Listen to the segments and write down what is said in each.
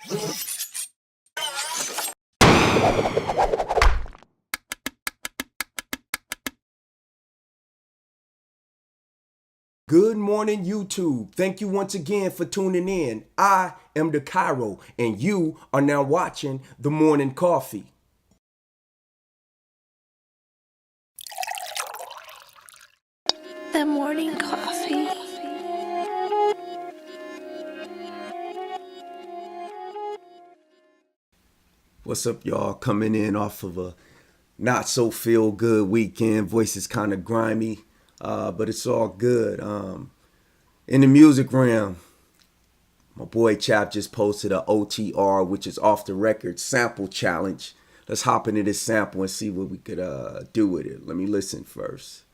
Good morning, YouTube. Thank you once again for tuning in. I am Dkhairho, and you are now watching The Morning Coffee. The morning coffee. What's up, y'all? Coming in off of a not so feel good weekend. Voice is kind of grimy, but it's all good. In the music realm, my boy Chap just posted a OTR, which is off the record sample challenge. Let's hop into this sample and see what we could do with it. Let me listen first.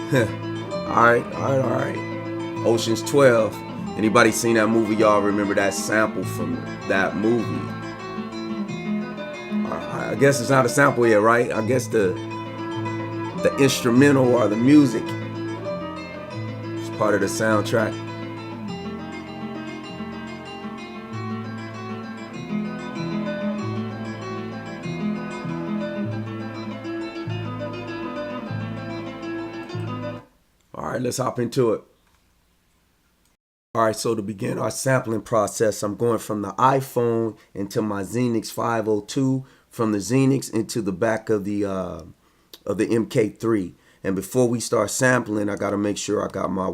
All right. Ocean's 12. Anybody seen that movie? Y'all remember that sample from that movie? I guess it's not a sample yet, right? I guess the instrumental or the music is part of the soundtrack. All right, let's hop into it. All right, so to begin our sampling process, I'm going from the iPhone into my Xenix 502, from the Xenix into the back of the MK3. And before we start sampling, I got to make sure I got my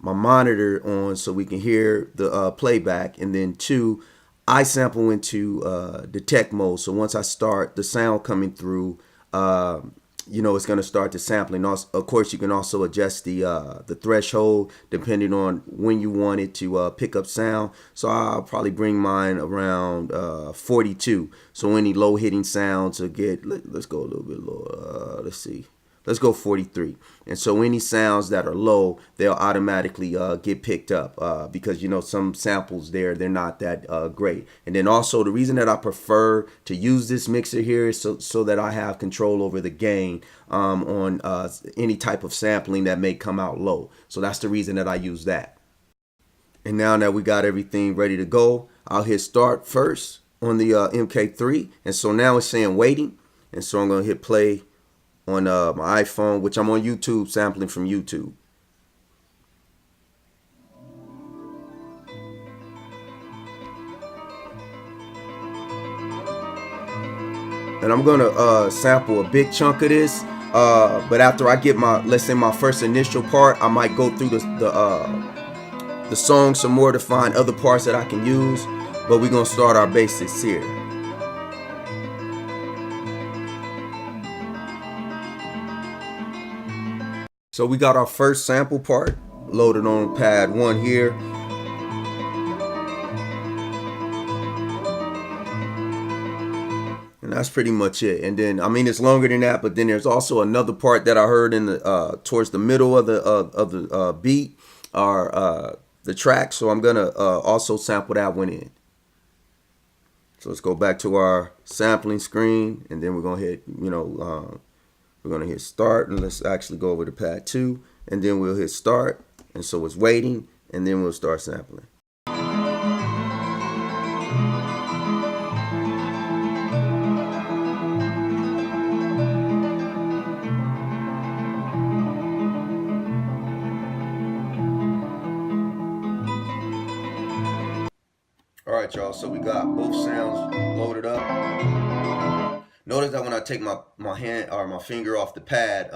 monitor on so we can hear the playback, and then two, I sample into detect mode. So once I start the sound coming through, it's going to start the sampling. Also, of course, you can also adjust the threshold depending on when you want it to pick up sound. So I'll probably bring mine around 42. So any low hitting sounds will get, let's go a little bit lower. Let's see. Let's go 43. And so any sounds that are low, they'll automatically get picked up because, some samples they're not that great. And then also the reason that I prefer to use this mixer here is so that I have control over the gain on any type of sampling that may come out low. So that's the reason that I use that. And now that we got everything ready to go, I'll hit start first on the MK3. And so now it's saying waiting. And so I'm going to hit play on my iPhone, which I'm on YouTube, sampling from YouTube. And I'm gonna sample a big chunk of this, but after I get let's say my first initial part, I might go through the song some more to find other parts that I can use. But we're gonna start our basics here. So we got our first sample part loaded on pad 1 here. And that's pretty much it. And then, it's longer than that, but then there's also another part that I heard in the towards the middle of the beat or the track. So I'm gonna also sample that one in. So let's go back to our sampling screen, and then we're gonna hit, we're going to hit start, and let's actually go over to pad 2, and then we'll hit start. And so it's waiting, and then we'll start sampling. All right, y'all, so we got both sounds loaded up. Notice that when I take my hand or my finger off the pad,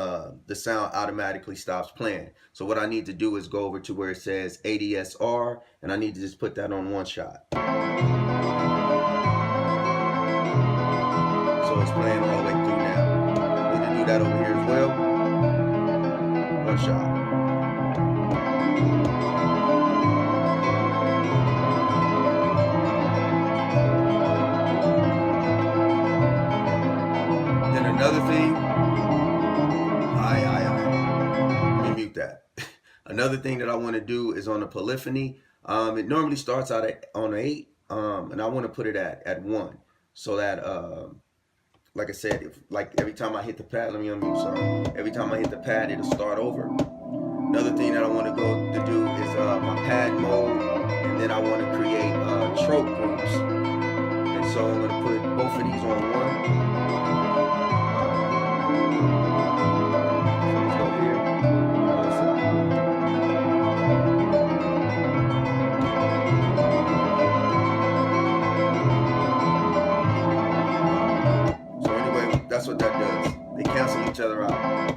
the sound automatically stops playing. So what I need to do is go over to where it says ADSR, and I need to just put that on one shot. So it's playing all the way through now. Need to do that over here as well. One shot. Another thing, let me mute that. Another thing that I want to do is on the polyphony. It normally starts out on 8, and I want to put it at 1, so that like I said, like every time I hit the pad, let me unmute, sorry. Every time I hit the pad, it'll start over. Another thing that I want to go to do is my pad mode, and then I want to create trope groups. And so I'm going to put both of these on one. So let's go here. So anyway, that's what that does. They cancel each other out.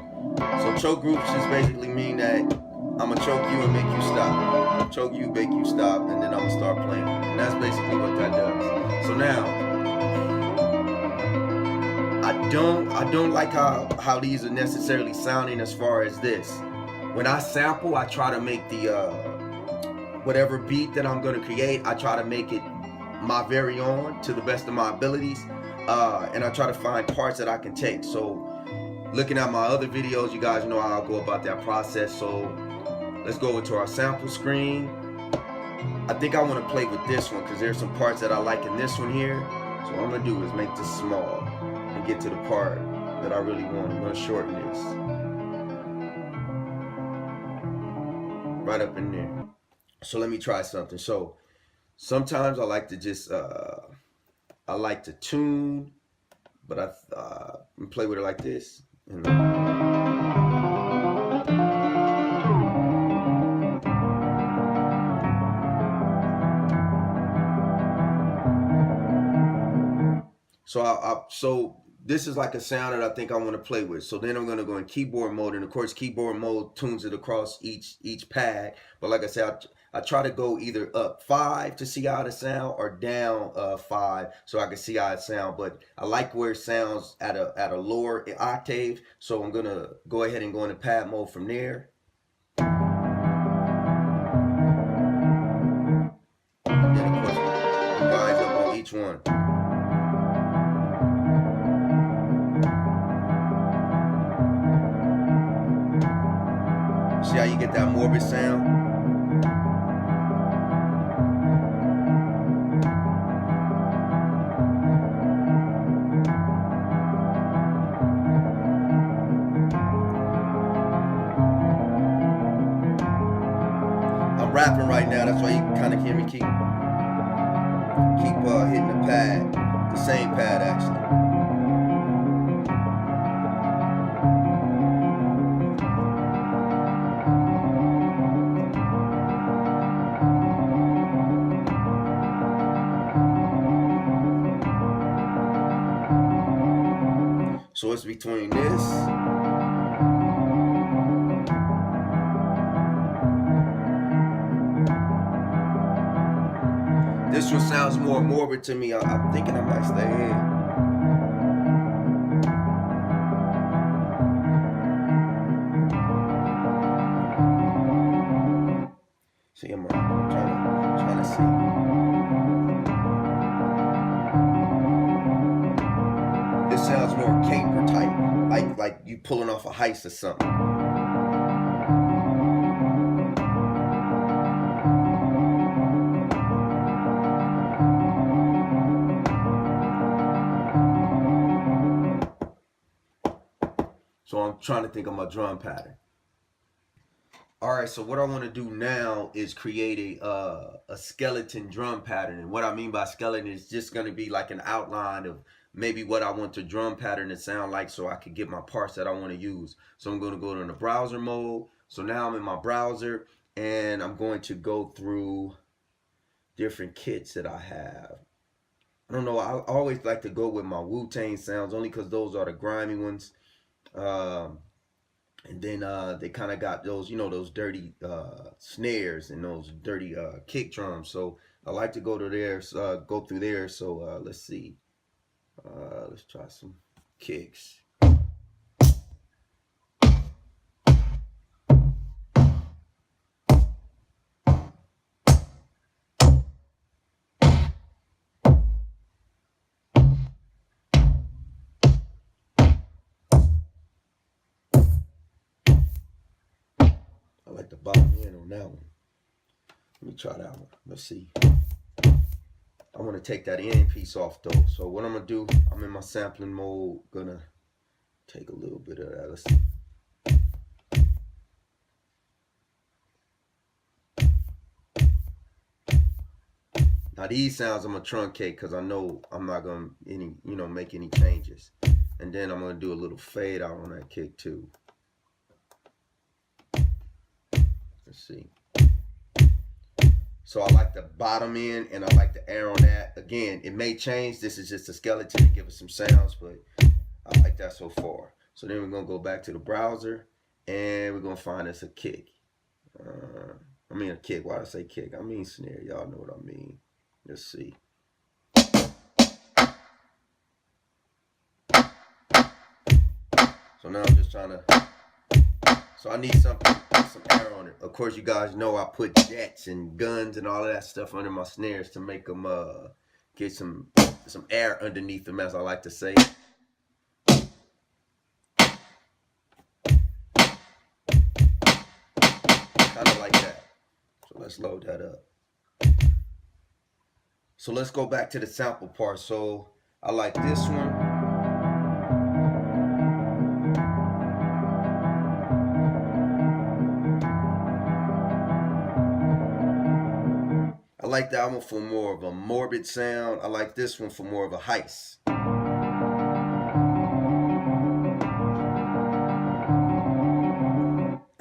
So choke groups just basically mean that I'm gonna choke you and make you stop. Choke you, make you stop, and then I'm gonna start playing. And that's basically what that does. So now, I don't like how these are necessarily sounding as far as this. When I sample, I try to make the whatever beat that I'm gonna create, I try to make it my very own to the best of my abilities. And I try to find parts that I can take. So looking at my other videos, you guys know how I go about that process. So let's go into our sample screen. I think I want to play with this one because there's some parts that I like in this one here. So what I'm going to do is make this small and get to the part that I really want. I'm going to shorten this right up in there. So let me try something. So sometimes I like to just I like to tune, but I play with it like this. So this is like a sound that I think I want to play with. So then I'm going to go in keyboard mode, and of course keyboard mode tunes it across each pad. But like I said, I try to go either up 5 to see how it sound, or down 5 so I can see how it sound. But I like where it sounds at a lower octave, so I'm gonna go ahead and go into pad mode from there. And then of course revise up on each one. See how you get that morbid sound? I'm rapping right now, that's why you kind of hear me keep hitting the pad, the same pad actually. So it's between this one sounds more morbid to me. I'm thinking I might stay here. See, I'm trying to see. This sounds more caper type, like you pulling off a heist or something. So I'm trying to think of my drum pattern. All right, so what I want to do now is create a skeleton drum pattern. And what I mean by skeleton is just going to be like an outline of maybe what I want the drum pattern to sound like, so I can get my parts that I want to use. So I'm going to go to the browser mode. So now I'm in my browser, and I'm going to go through different kits that I have. I don't know, I always like to go with my Wu-Tang sounds, only because those are the grimy ones. And then they kind of got those, those dirty snares and those dirty kick drums. So I like to go to there, go through there. So let's see. Let's try some kicks. I like the bottom end on that one. Let me try that one. Let's see. I want to take that end piece off though. So what I'm gonna do, I'm in my sampling mode, gonna take a little bit of that. Let's see. Now these sounds I'm gonna truncate because I know I'm not gonna make any changes. And then I'm gonna do a little fade out on that kick too. Let's see. So I like the bottom end and I like the air on that. Again, it may change. This is just a skeleton to give it some sounds, but I like that so far. So then we're gonna go back to the browser and we're gonna find us a kick. I mean a kick. Why did I say kick? I mean snare. Y'all know what I mean. Let's see. So now I'm just trying to. So I need something with some air on it. Of course, you guys know I put jets and guns and all of that stuff under my snares to make them get some air underneath them, as I like to say. Kind of like that. So let's load that up. So let's go back to the sample part. So I like this one. I like that one for more of a morbid sound. I like this one for more of a heist. I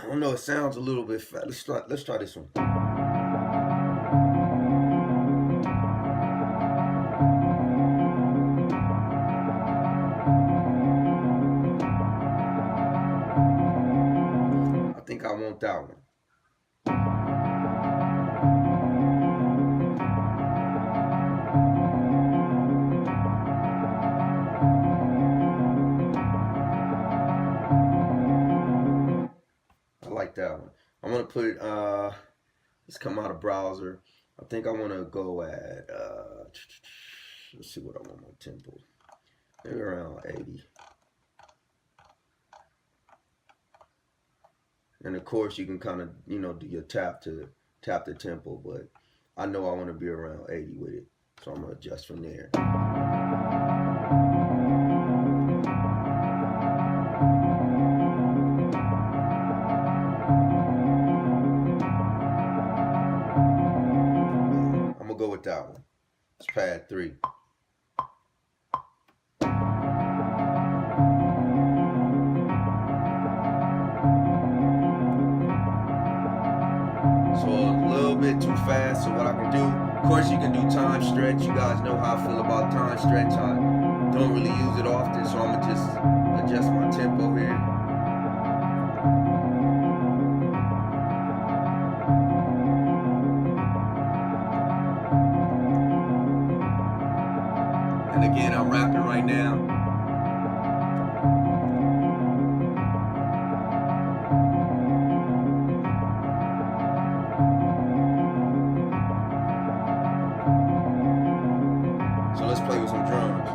don't know, it sounds a little bit fat. Let's try this one. I think I want that one. That one. I'm gonna put let's come out of browser. I think I want to go at let's see what I want my tempo. Maybe around 80. And of course you can kind of do your tap the tempo, but I know I want to be around 80 with it, so I'm gonna adjust from there. Go with that one. It's pad 3. So a little bit too fast. So what I can do, of course you can do time stretch. You guys know how I feel about time stretch. I don't really use it often, so I'm gonna just adjust my tempo here. And again, I'm rapping right now. So let's play with some drums.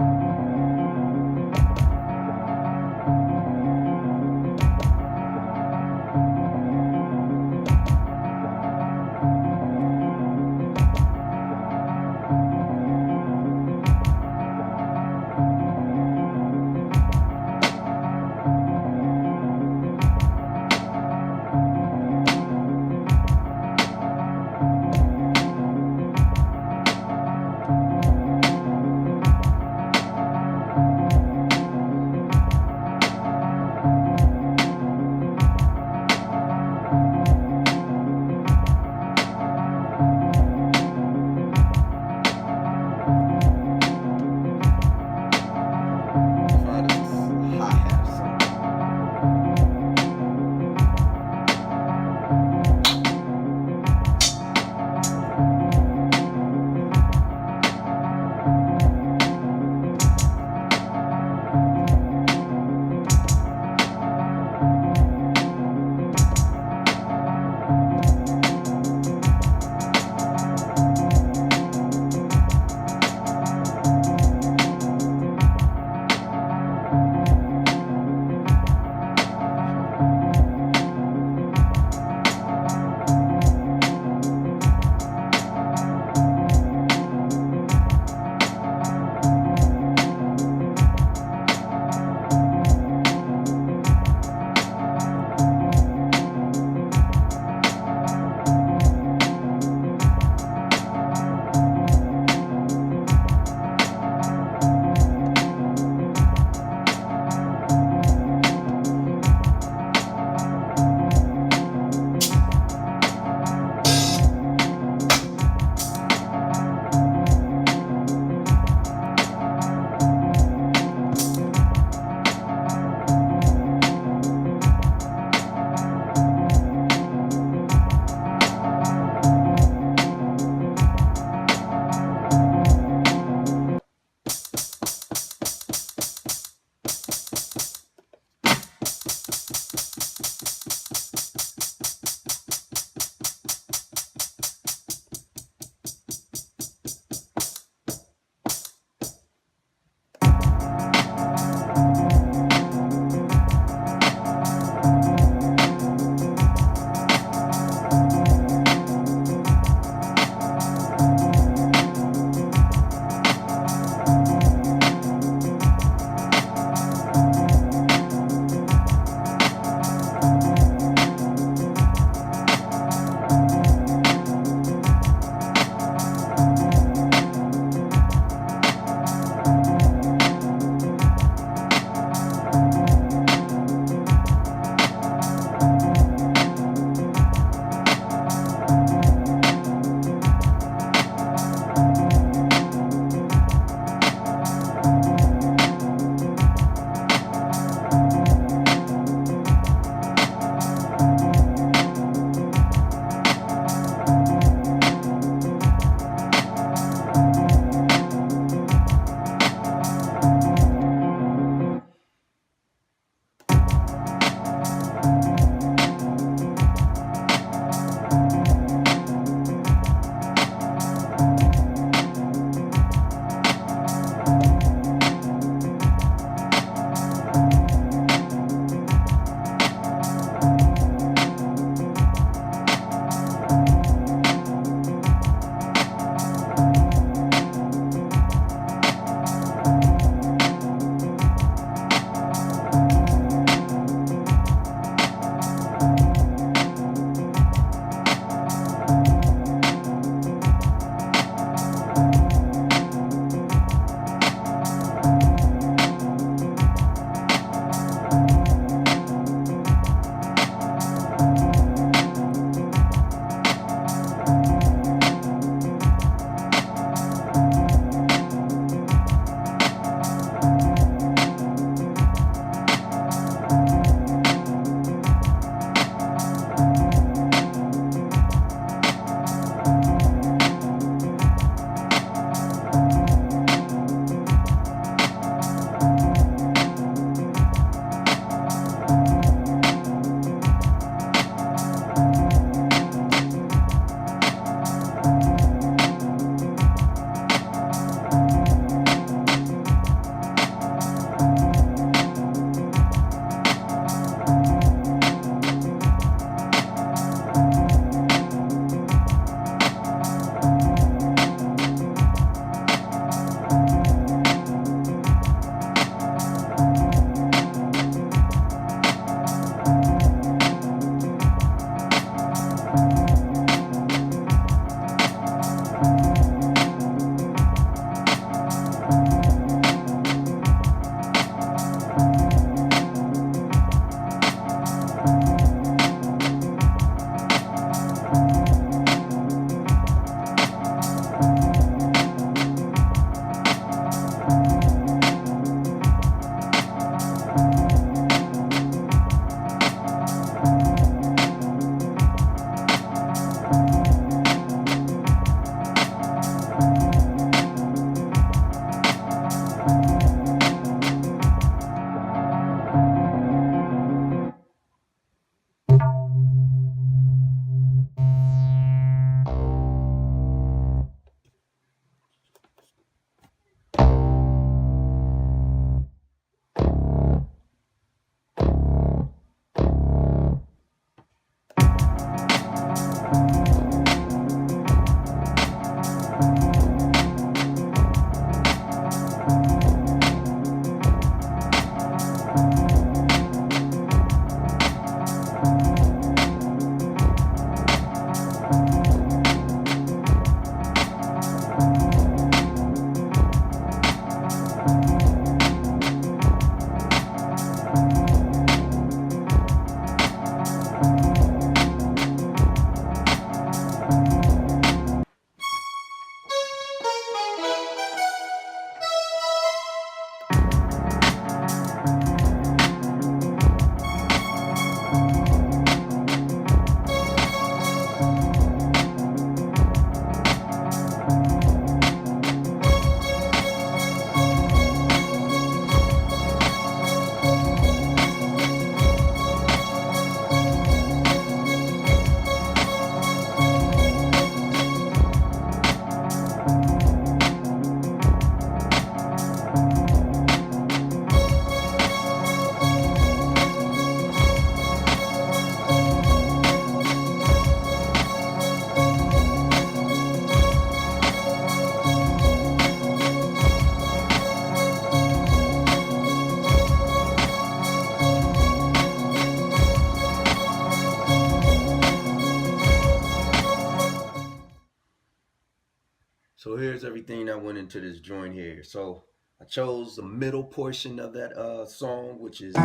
So here's everything that went into this joint here. So I chose the middle portion of that song, which is,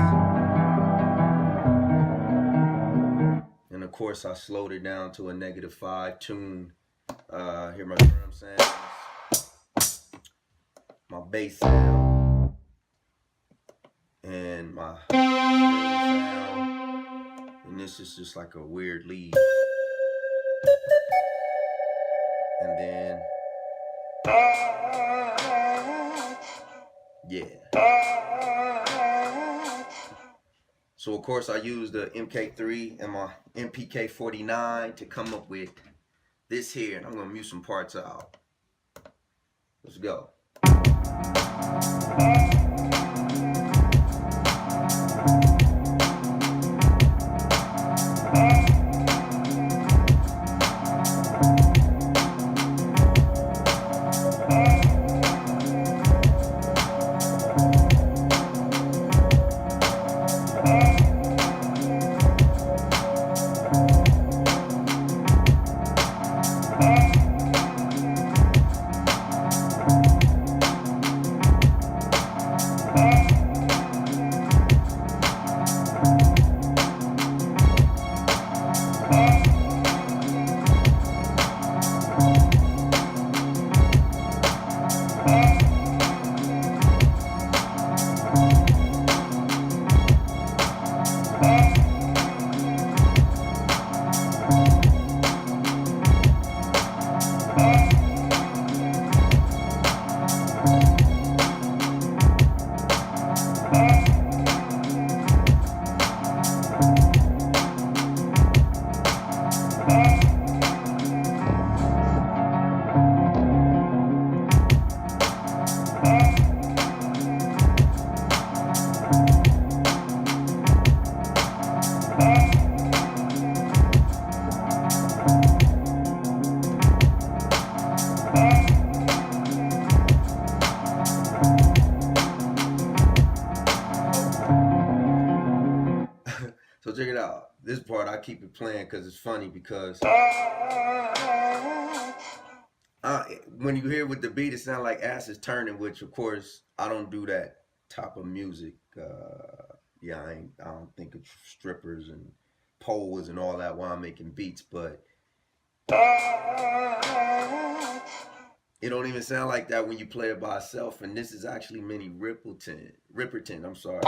and of course I slowed it down to a -5 tune. Hear my drum sounds, my bass sound, and my sound, and this is just like a weird lead. And then, yeah. So of course I used the MK3 and my Pt.1 to come up with this here, and I'm gonna mute some parts out. Let's go. So check it out. This part I keep it playing because it's funny, because when you hear with the beat, it sounds like ass is turning, which of course I don't do that type of music. Yeah, I don't think of strippers and poles and all that while I'm making beats, but it don't even sound like that when you play it by itself. And this is actually Minnie Riperton. I'm sorry.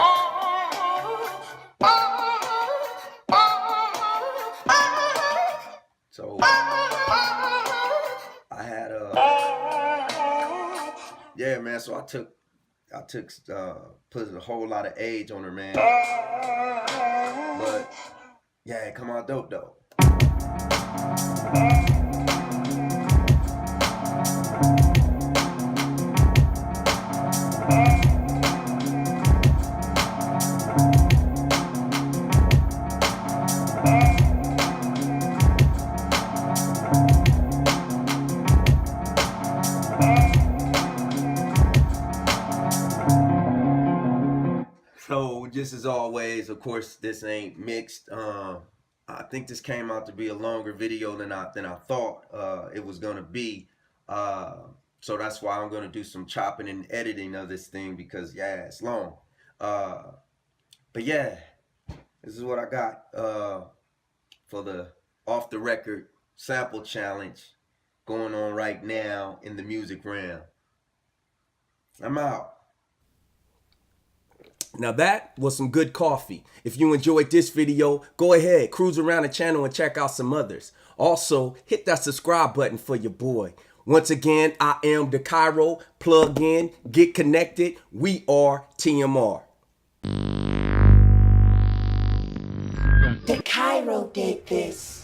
So I had yeah, man. So I took put a whole lot of age on her, man. But yeah, come on, dope though. So just as always, of course, this ain't mixed. I think this came out to be a longer video than I thought it was gonna be. So that's why I'm gonna do some chopping and editing of this thing, because yeah, it's long. But yeah, this is what I got for the off the record sample challenge going on right now in the music realm. I'm out. Now that was some good coffee. If you enjoyed this video, go ahead, cruise around the channel and check out some others. Also, hit that subscribe button for your boy. Once again, I am Dkhairho. Plug in, get connected. We are TMR. Dkhairho did this.